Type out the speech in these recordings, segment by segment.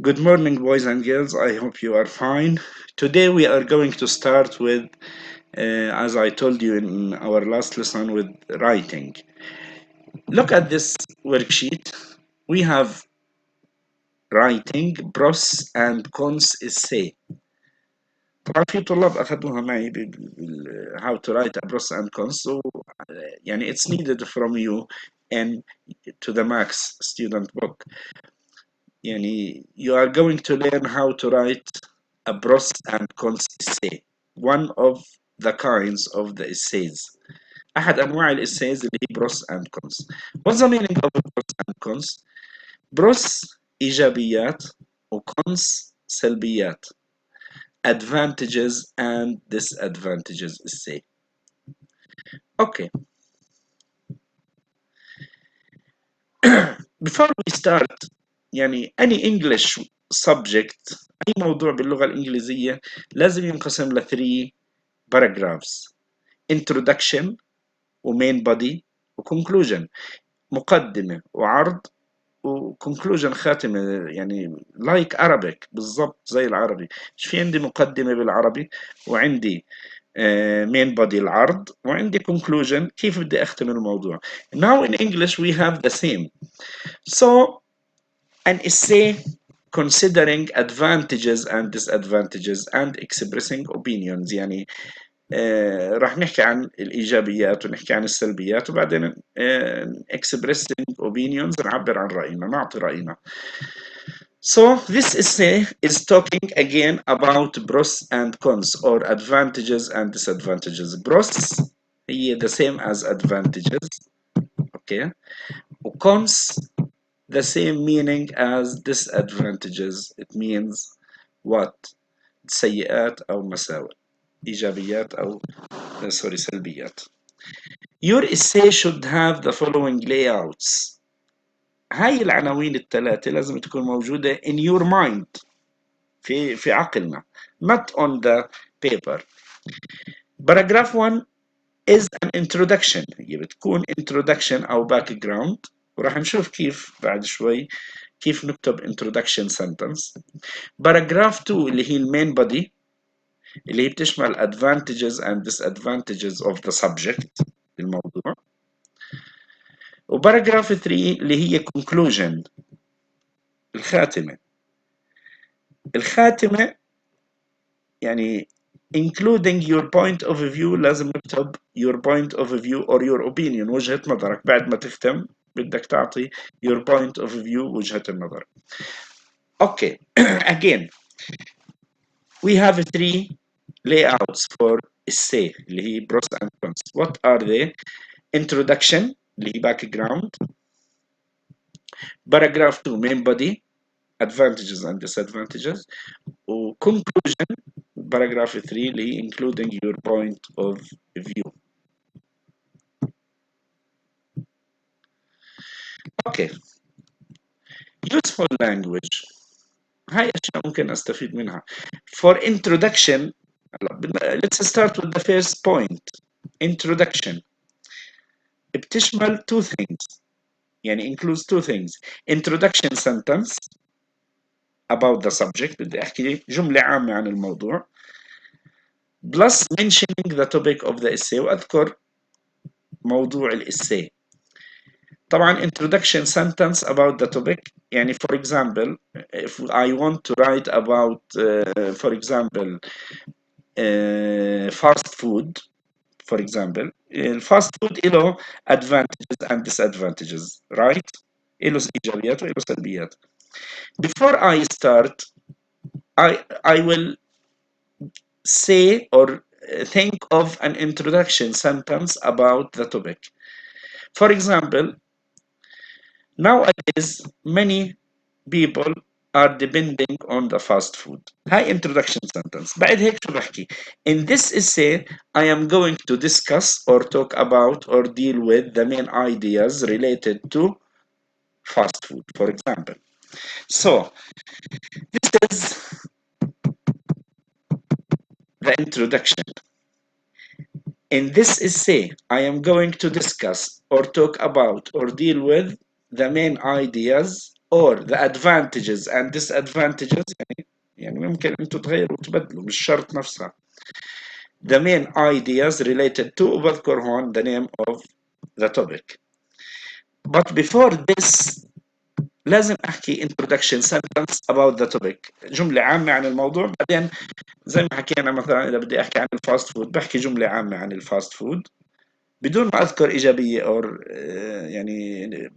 Good morning, boys and girls. I hope you are fine. Today we are going to start with, as I told you in our last lesson, with writing. Look at this worksheet. We have writing pros and cons essay. طبعا في طلاب أخذوها معي how to write a pros and cons. So يعني it's needed from you and to the max student book. يعني you are going to learn how to write a pros and cons essay, one of the kinds of the essays. أحد أنواع الessays اللي هي pros and cons. What's the meaning of pros and cons? pros إيجابيات و cons سلبيات. Advantages and disadvantages essay. Okay. Before we start, يعني any English subject أي موضوع باللغة الإنجليزية لازم ينقسم ل 3 paragraphs: introduction و main body و conclusion. مقدمة وعرض و conclusion خاتمة، يعني like Arabic بالضبط زي العربي. مش في عندي مقدمة بالعربي وعندي main body العرض وعندي conclusion كيف بدي أختم الموضوع. Now in English we have the same. So an essay considering advantages and disadvantages and expressing opinions. يعني راح نحكي عن الإيجابيات ونحكي عن السلبيات وبعدين expressing opinions نعبر عن رأينا نعطي رأينا. So this essay is talking again about pros and cons or advantages and disadvantages. Pros هي the same as advantages, okay? Cons the same meaning as disadvantages. It means what? سيئات أو مساوئ. إيجابيات أو سلبيات. Your essay should have the following layouts. هاي العناوين الثلاثة لازم تكون موجودة in your mind في عقلنا, not on the paper. Paragraph 1 is an introduction. هي بتكون introduction أو background وراح نشوف كيف بعد شوي كيف نكتب introduction sentence. Paragraph 2 اللي هي main body اللي هي بتشمل advantages and disadvantages of the subject الموضوع. وباراجراف 3 اللي هي conclusion الخاتمة يعني including your point of view. لازم نكتب your point of view or your opinion وجهة نظرك. بعد ما تختم بدك تعطي your point of view وجهة النظر. Okay. Again we have 3 layouts for essay اللي هي pros and cons. What are they? Introduction اللي هي background. Paragraph 2 main body advantages and disadvantages. و conclusion paragraph 3 اللي هي including your point of view. Okay. Useful language. هاي أشياء ممكن أستفيد منها. For introduction, let's start with the first point. Introduction. بتشمل 2 things. يعني includes 2 things. Introduction sentence about the subject. بدي أحكي جملة عامة عن الموضوع. Plus mentioning the topic of the essay وأذكر موضوع الإساي. طبعا introduction sentence about the topic. يعني for example if I want to write about for example fast food, for example fast food له advantages and disadvantages, right? له إيجابيات وله سلبيات. Before I start I will say or think of an introduction sentence about the topic. For example, nowadays many people are depending on the fast food. High introduction sentence. بعد هيك شو بحكي? In this essay, I am going to discuss or talk about or deal with the main ideas related to fast food, for example. So, this is the introduction. In this essay, I am going to discuss or talk about or deal with the main ideas or the advantages and disadvantages. يعني ممكن انتوا تغيروا وتبدلوا، مش شرط نفسها. The main ideas related to وبذكر هون the name of the topic. But before this لازم احكي introduction sentence about the topic، جملة عامة عن الموضوع. بعدين زي ما حكينا مثلا اذا بدي احكي عن الفاست فود بحكي جملة عامة عن الفاست فود بدون ما اذكر ايجابية or يعني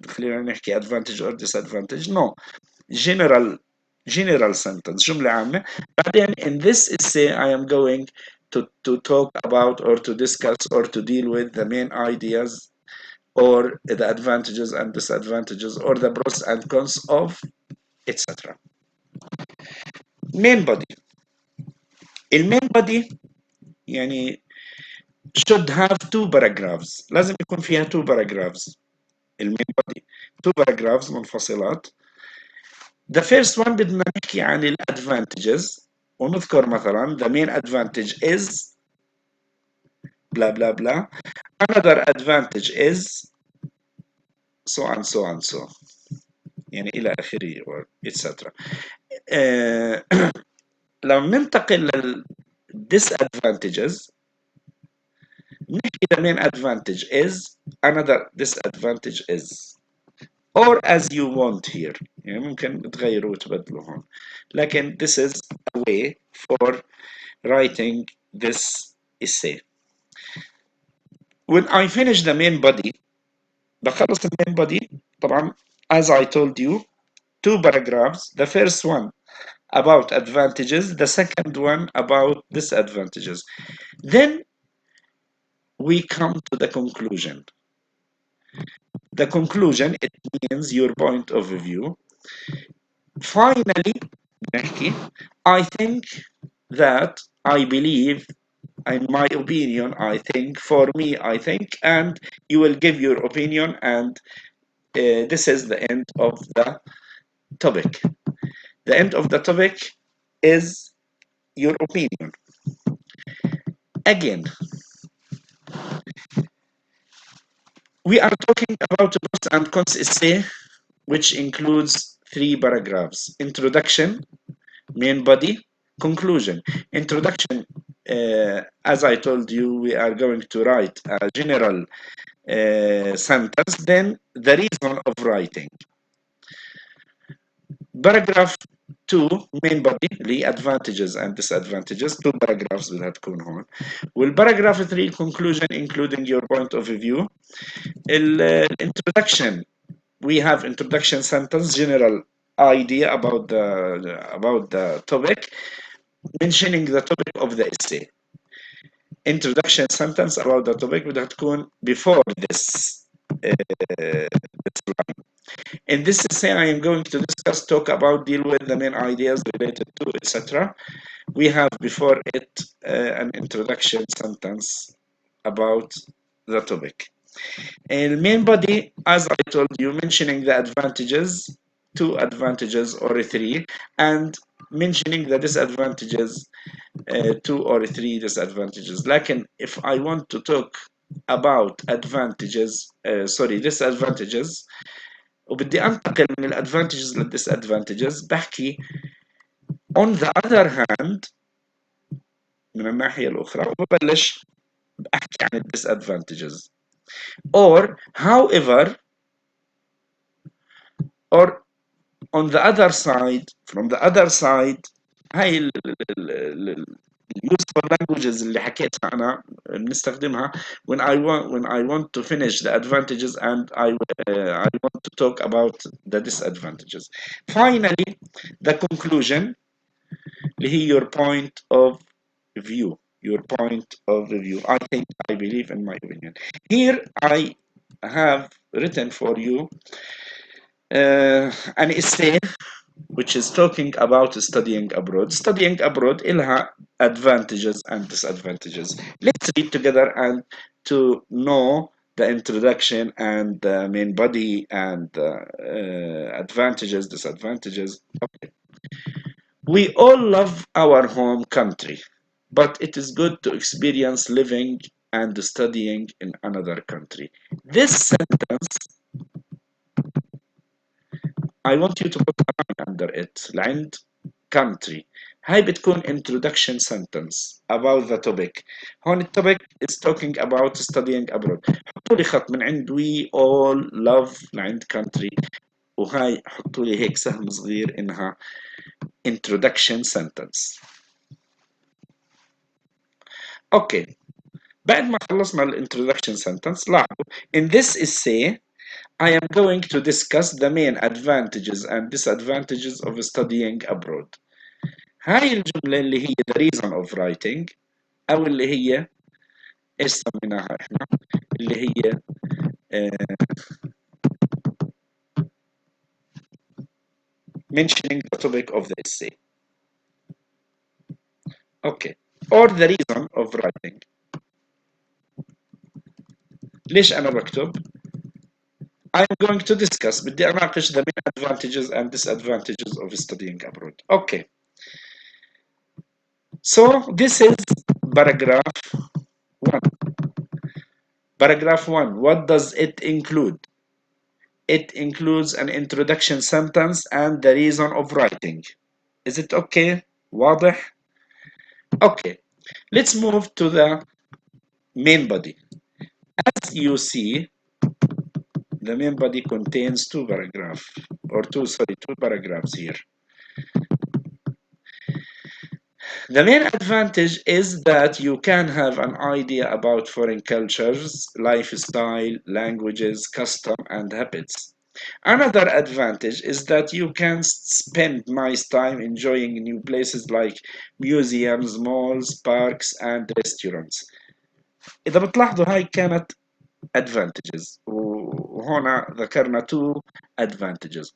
خلينا نحكي advantage or disadvantage. No, general sentence، جملة عامة. بعدين in this essay I am going to talk about or to discuss or to deal with the main ideas or the advantages and disadvantages or the pros and cons of etc. main body. المين body يعني should have two paragraphs، لازم يكون فيها two paragraphs. المين body two paragraphs منفصلات. The first one بدنا نحكي عن ال advantages ونذكر مثلا the main advantage is blah blah blah, another advantage is so and so and so، يعني إلى آخره or etc. لما ننتقل لل disadvantages نحكي the main advantage is another disadvantage is or as you want here، يعني ممكن تغيروا وتبدلوا هون، لكن this is a way for writing this essay. When I finish the main body بخلص main body طبعا as I told you two paragraphs, the first one about advantages, the second one about disadvantages. Then we come to the conclusion. The conclusion, it means your point of view. Finally, I think that, I believe, in my opinion, I think, for me, I think, and you will give your opinion, and this is the end of the topic. The end of the topic is your opinion. Again, we are talking about a pros and cons essay, which includes 3 paragraphs: introduction, main body, conclusion. Introduction, as I told you, we are going to write a general sentence, then the reason of writing. Paragraph 2 main body اللي advantages and disadvantages، 2 paragraphs بدها تكون هون. والباراجراف 3 conclusion including your point of view. Introduction, we have introduction sentence, general idea about the topic, mentioning the topic of the essay. Introduction sentence about the topic بدها تكون before this line. In this essay, I am going to discuss, talk about, deal with the main ideas related to, etc. We have before it an introduction sentence about the topic. In main body, as I told you, mentioning the advantages, 2 advantages or 3, and mentioning the disadvantages, 2 or 3 disadvantages. Like if I want to talk about advantages, disadvantages، وبدي انتقل من الادفانتجز للديسادفانتجز بحكي on the other hand من الناحية الأخرى، وببلش بحكي عن الديسادفانتجز or however or on the other side, from the other side. هاي ال useful languages اللي حكيتها أنا بنستخدمها when I want to finish the advantages and I want to talk about the disadvantages. Finally, the conclusion اللي هي your point of view. Your point of view. I think, I believe, in my opinion. Here I have written for you an essay which is talking about studying abroad. Studying abroad إلها advantages and disadvantages. Let's read together and to know the introduction and the main body and the advantages, disadvantages. Okay. We all love our home country, but it is good to experience living and studying in another country. This sentence I want you to put a line under it لعند country. هاي بتكون introduction sentence about the topic. هون التوبيك is talking about studying abroad. حطوا لي خط من عند we all love لعند country، وهاي حطوا لي هيك سهم صغير إنها introduction sentence. أوكي، بعد ما خلصنا ال introduction sentence لاحظوا in this essay I am going to discuss the main advantages and disadvantages of studying abroad. هاي الجملة اللي هي the reason of writing، أو اللي هي إيش سميناها إحنا، اللي هي mentioning the topic of the essay. Okay. Or the reason of writing. ليش أنا بكتب؟ I am going to discuss، بدي أناقش the main advantages and disadvantages of studying abroad. Okay. So this is paragraph 1. Paragraph 1, what does it include? It includes an introduction sentence and the reason of writing. Is it okay? واضح? Okay. Let's move to the main body. As you see, the main body contains two paragraphs, or two paragraphs here. The main advantage is that you can have an idea about foreign cultures, lifestyle, languages, custom, and habits. Another advantage is that you can spend nice time enjoying new places like museums, malls, parks, and restaurants. إذا بتلاحظوا هاي كانت advantages، وهنا ذكرنا two advantages.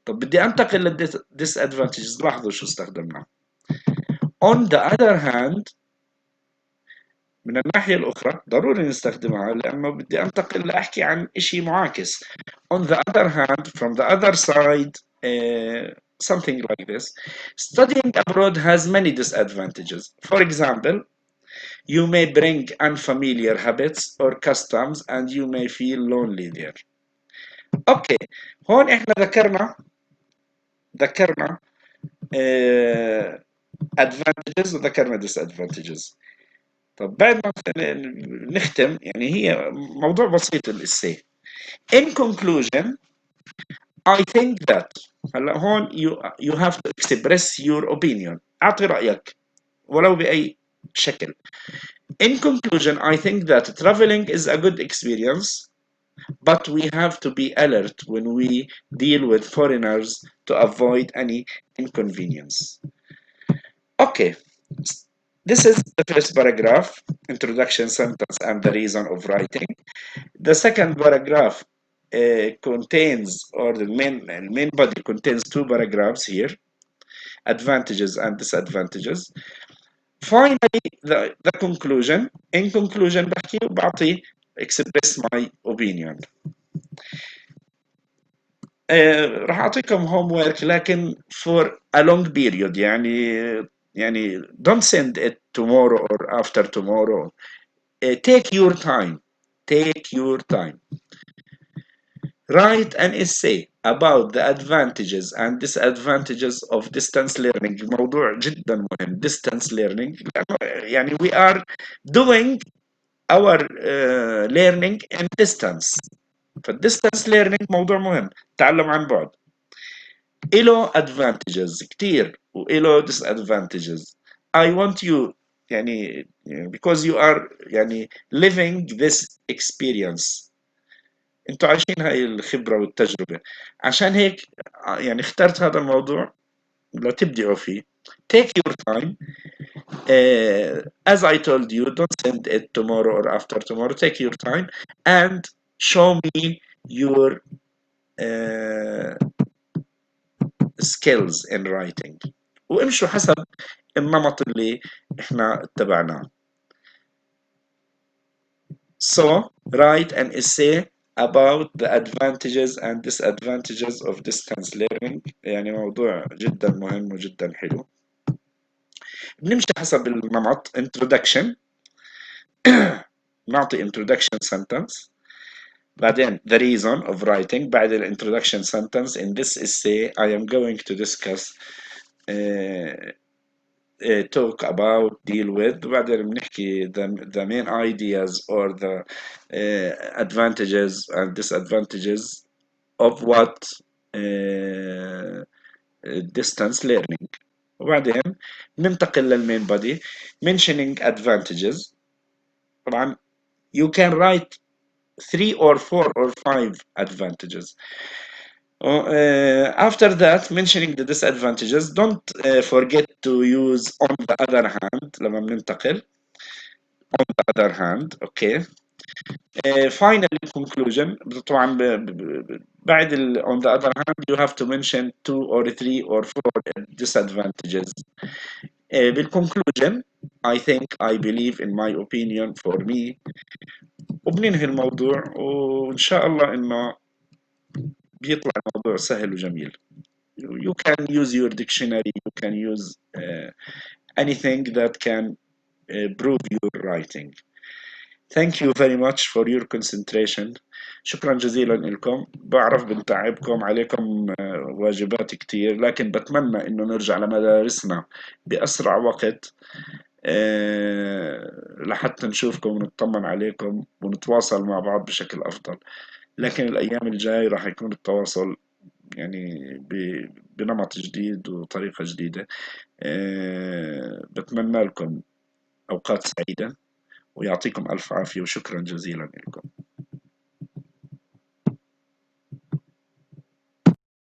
طب بدي أنتقل لل disadvantages، لاحظوا شو استخدمنا. On the other hand، من الناحية الأخرى ضروري نستخدمها لأنه بدي أنتقل لأحكي عن إشي معاكس. On the other hand, from the other side, something like this. Studying abroad has many disadvantages. For example, you may bring unfamiliar habits or customs and you may feel lonely there. اوكي، هون احنا ذكرنا advantages وذكرنا disadvantages. طب بعد ما نختم، يعني هي موضوع بسيط الإسي. In conclusion, I think that هلا هون you have to express your opinion. أعطي رأيك ولو بأي شكل. In conclusion, I think that traveling is a good experience, but we have to be alert when we deal with foreigners to avoid any inconvenience. Okay, this is the first paragraph, introduction sentence and the reason of writing. The second paragraph contains, or the main body contains two paragraphs here, advantages and disadvantages. Finally, the conclusion. In conclusion بحكي وبعطي express my opinion. راح أعطيكم homework لكن for a long period، يعني don't send it tomorrow or after tomorrow. Take your time. Take your time. Write an essay about the advantages and disadvantages of distance learning. موضوع جدا مهم distance learning، يعني we are doing our learning in distance. فالديستانس learning موضوع مهم، تعلم عن بعد. إله advantages كتير وإله disadvantages. I want you يعني because you are يعني living this experience، انتوا عايشين هاي الخبرة والتجربة، عشان هيك يعني اخترت هذا الموضوع لتبدعوا فيه. take your time. As I told you, don't send it tomorrow or after tomorrow. Take your time and show me your skills in writing، وامشوا حسب النمط اللي احنا اتبعناه. So write an essay about the advantages and disadvantages of distance learning. يعني موضوع جدا مهم وجدا حلو. بنمشي حسب النمط. introduction نعطي introduction sentence. بعدين the reason of writing بعد ال introduction sentence in this essay I am going to discuss uh, talk about deal with وبعدين بنحكي the main ideas or the advantages and disadvantages of what uh, distance learning وبعدين ننتقل للمين body mentioning advantages طبعا you can write 3 or 4 or 5 advantages. After that, mentioning the disadvantages, don't forget to use on the other hand لما بننتقل on the other hand, okay. Finally, conclusion طبعا بعد on the other hand you have to mention 2 or 3 or 4 disadvantages. بالconclusion I think I believe in my opinion for me وبننهي الموضوع وإن شاء الله إنه بيطلع الموضوع سهل وجميل. You can use your dictionary, you can use anything that can prove your writing. Thank you very much for your concentration. شكرا جزيلا لكم. بعرف بنتعبكم عليكم واجبات كتير لكن بتمنى انه نرجع لمدارسنا بأسرع وقت لحتى نشوفكم ونطمن عليكم ونتواصل مع بعض بشكل أفضل. لكن الأيام الجاي راح يكون التواصل يعني بنمط جديد وطريقة جديدة. بتمنى لكم أوقات سعيدة ويعطيكم ألف عافية وشكرا جزيلا لكم.